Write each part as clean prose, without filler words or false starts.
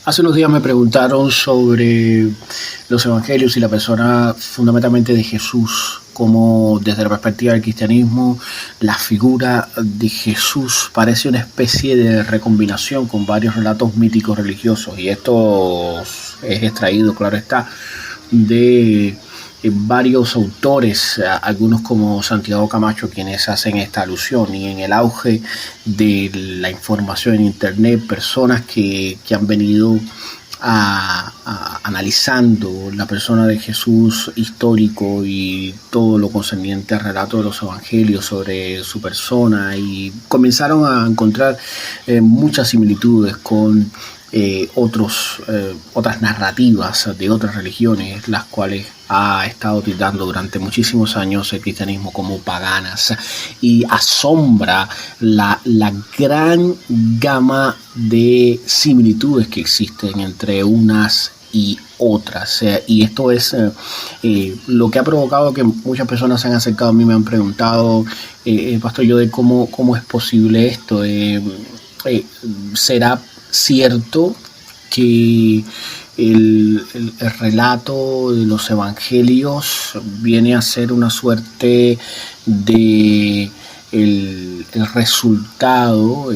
Hace unos días me preguntaron sobre los evangelios y la persona fundamentalmente de Jesús, como desde la perspectiva del cristianismo la figura de Jesús parece una especie de recombinación con varios relatos míticos religiosos, y esto es extraído, claro está, de varios autores, algunos como Santiago Camacho, quienes hacen esta alusión. Y en el auge de la información en internet, personas que han venido analizando la persona de Jesús histórico y todo lo concerniente al relato de los evangelios sobre su persona, y comenzaron a encontrar muchas similitudes con otras narrativas de otras religiones, las cuales ha estado tildando durante muchísimos años el cristianismo como paganas, y asombra la gran gama de similitudes que existen entre unas y otras, y esto es lo que ha provocado que muchas personas se han acercado a mí, me han preguntado, Pastor Joel, ¿cómo es posible esto? ¿Será cierto que el relato de los evangelios viene a ser una suerte de el resultado,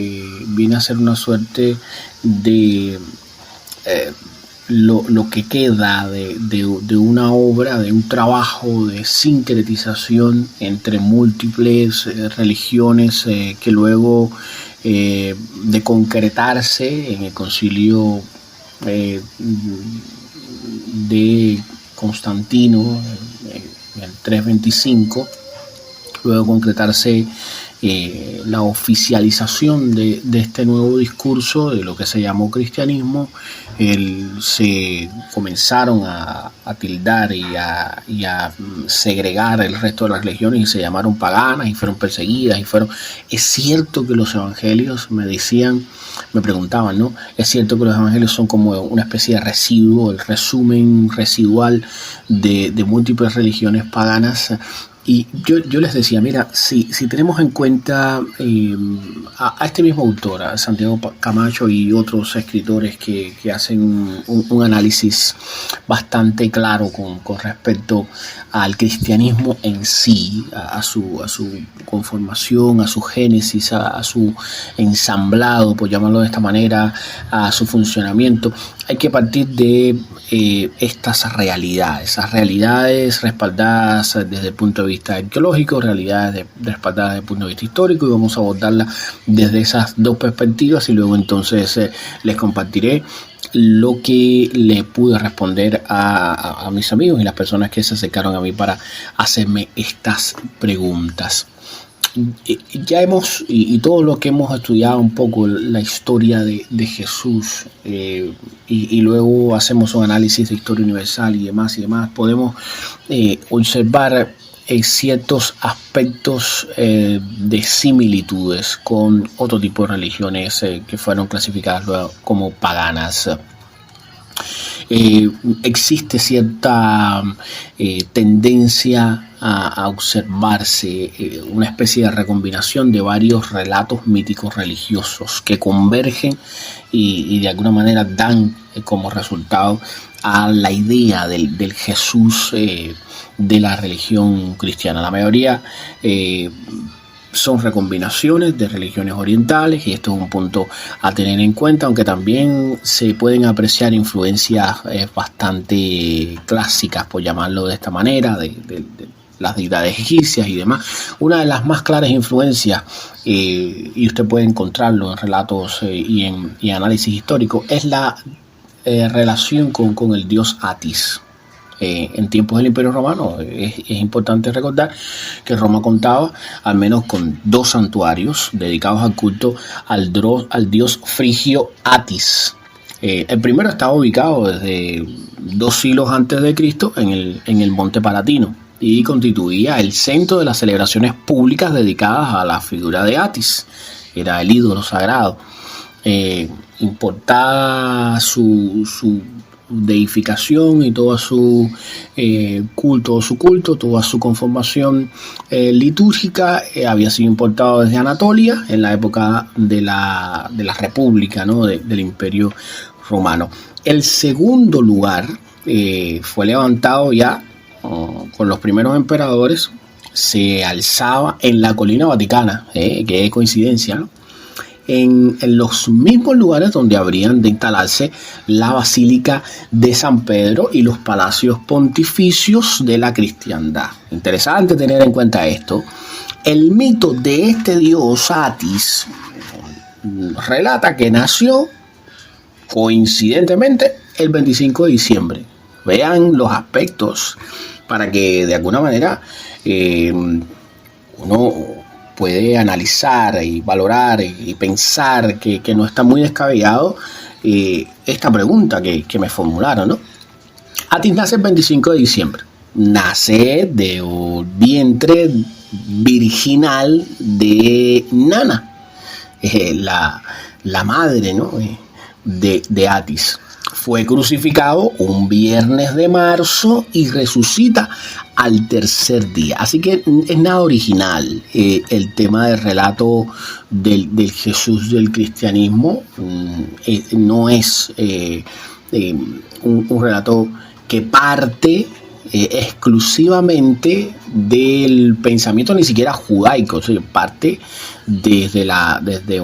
viene a ser una suerte de lo que queda de una obra, de un trabajo de sincretización entre múltiples religiones, que luego de concretarse en el concilio de Constantino en el 325, luego concretarse la oficialización de este nuevo discurso de lo que se llamó cristianismo, se comenzaron a tildar y a segregar el resto de las religiones, y se llamaron paganas y fueron perseguidas. Es cierto que los evangelios, me preguntaban, ¿no? Es cierto que los evangelios son como una especie de residuo, el resumen residual de múltiples religiones paganas. Y yo les decía, mira, si tenemos en cuenta a este mismo autor, a Santiago Camacho, y otros escritores que hacen un análisis bastante claro con respecto al cristianismo en sí, a su conformación, a su génesis, a su ensamblado, por llamarlo de esta manera, a su funcionamiento, hay que partir de esas realidades respaldadas desde el punto de vista arqueológico, realidades respaldadas desde el punto de vista histórico, y vamos a abordarlas desde esas dos perspectivas, y luego entonces les compartiré lo que le pude responder a mis amigos y las personas que se acercaron a mí para hacerme estas preguntas. Ya y todo lo que hemos estudiado un poco la historia de Jesús, y luego hacemos un análisis de historia universal y demás, podemos observar ciertos aspectos de similitudes con otro tipo de religiones que fueron clasificadas luego como paganas. Existe cierta tendencia a observarse una especie de recombinación de varios relatos míticos religiosos que convergen y de alguna manera dan como resultado a la idea del Jesús de la religión cristiana. La mayoría son recombinaciones de religiones orientales, y esto es un punto a tener en cuenta, aunque también se pueden apreciar influencias bastante clásicas, por llamarlo de esta manera, de las deidades egipcias y demás. Una de las más claras influencias, y usted puede encontrarlo en relatos y en análisis histórico, es la relación con el dios Atis. En tiempos del Imperio Romano es importante recordar que Roma contaba al menos con dos santuarios dedicados al culto al dios frigio Atis. El primero estaba ubicado desde 2 siglos antes de Cristo en el Monte Palatino, y constituía el centro de las celebraciones públicas dedicadas a la figura de Atis. Era el ídolo sagrado. Importada su deificación y todo su culto, toda su conformación litúrgica había sido importado desde Anatolia en la época de la República, ¿no? del Imperio romano. El segundo lugar fue levantado ya con los primeros emperadores, se alzaba en la colina vaticana, qué coincidencia, ¿no? En los mismos lugares donde habrían de instalarse la Basílica de San Pedro y los palacios pontificios de la cristiandad. Interesante tener en cuenta esto. El mito de este dios Atis relata que nació coincidentemente el 25 de diciembre. Vean los aspectos para que de alguna manera uno puede analizar y valorar y pensar que no está muy descabellado esta pregunta que me formularon, ¿no? Atis nace el 25 de diciembre. Nace de un vientre virginal de Nana, la madre, ¿no? de Atis. Fue crucificado un viernes de marzo y resucita al tercer día. Así que es nada original el tema del relato del Jesús del cristianismo. No es un relato que parte exclusivamente del pensamiento ni siquiera judaico, o sea, parte desde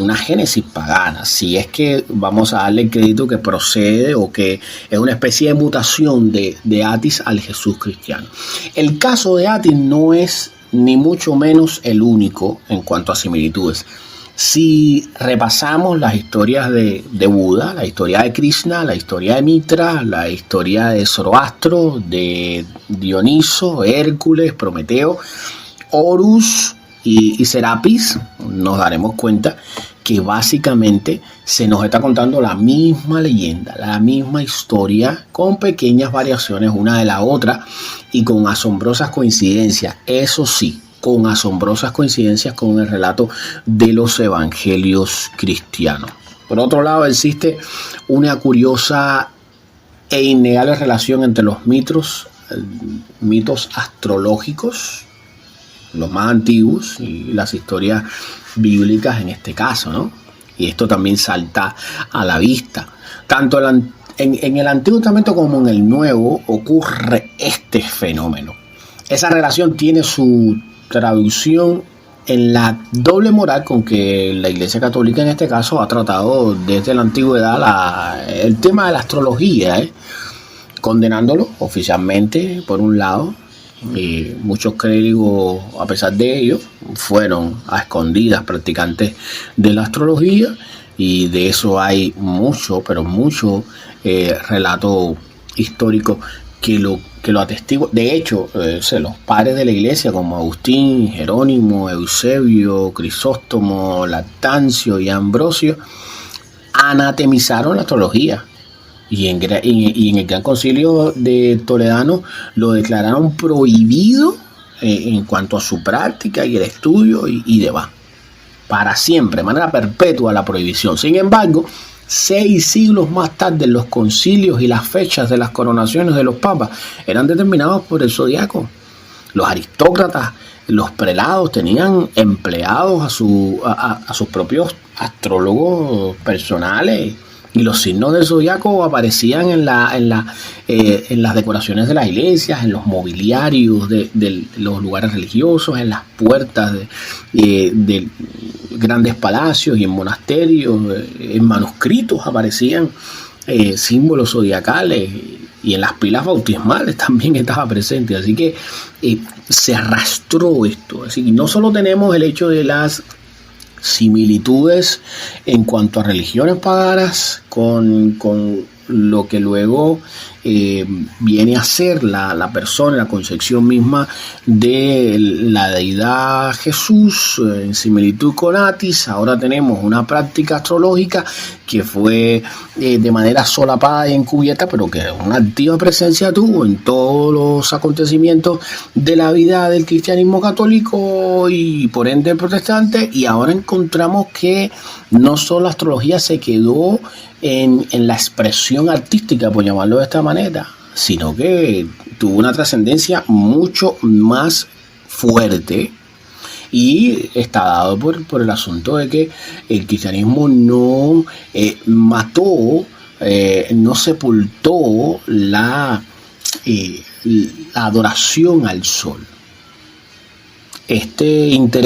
una génesis pagana. Si es que vamos a darle el crédito que procede o que es una especie de mutación de Atis al Jesús cristiano. El caso de Atis no es ni mucho menos el único en cuanto a similitudes. Si repasamos las historias de Buda, la historia de Krishna, la historia de Mitra, la historia de Zoroastro, de Dioniso, Hércules, Prometeo, Horus y Serapis, nos daremos cuenta que básicamente se nos está contando la misma leyenda, la misma historia, con pequeñas variaciones una de la otra y con asombrosas coincidencias. Eso sí, con asombrosas coincidencias con el relato de los evangelios cristianos. Por otro lado, existe una curiosa e innegable relación entre los mitos astrológicos, los más antiguos, y las historias bíblicas en este caso, ¿no? Y esto también salta a la vista. Tanto en el Antiguo Testamento como en el Nuevo ocurre este fenómeno. Esa relación tiene su traducción en la doble moral con que la Iglesia Católica en este caso ha tratado desde la antigüedad el tema de la astrología, condenándolo oficialmente por un lado. Muchos clérigos, a pesar de ello, fueron a escondidas practicantes de la astrología, y de eso hay mucho, pero mucho relato histórico que lo atestigua. De hecho, los padres de la iglesia como Agustín, Jerónimo, Eusebio, Crisóstomo, Lactancio y Ambrosio anatemizaron la astrología, y en el Gran Concilio de Toledano lo declararon prohibido en cuanto a su práctica y el estudio y demás. Para siempre, de manera perpetua, la prohibición. Sin embargo, 6 siglos más tarde, los concilios y las fechas de las coronaciones de los papas eran determinados por el zodiaco. Los aristócratas, los prelados tenían empleados a sus propios astrólogos personales, y los signos del zodiaco aparecían en las decoraciones de las iglesias, en los mobiliarios de los lugares religiosos, en las puertas de grandes palacios y en monasterios. En manuscritos aparecían símbolos zodiacales, y en las pilas bautismales también estaba presente. Así que se arrastró esto. Así que no solo tenemos el hecho de las similitudes en cuanto a religiones paganas con lo que luego viene a ser la persona, la concepción misma de la deidad Jesús en similitud con Atis. Ahora tenemos una práctica astrológica que fue de manera solapada y encubierta, pero que una activa presencia tuvo en todos los acontecimientos de la vida del cristianismo católico y por ende protestante. Y ahora encontramos que no solo la astrología se quedó en la expresión artística, por llamarlo de esta manera, sino que tuvo una trascendencia mucho más fuerte, y está dado por el asunto de que el cristianismo no mató no sepultó la adoración al sol. Este interés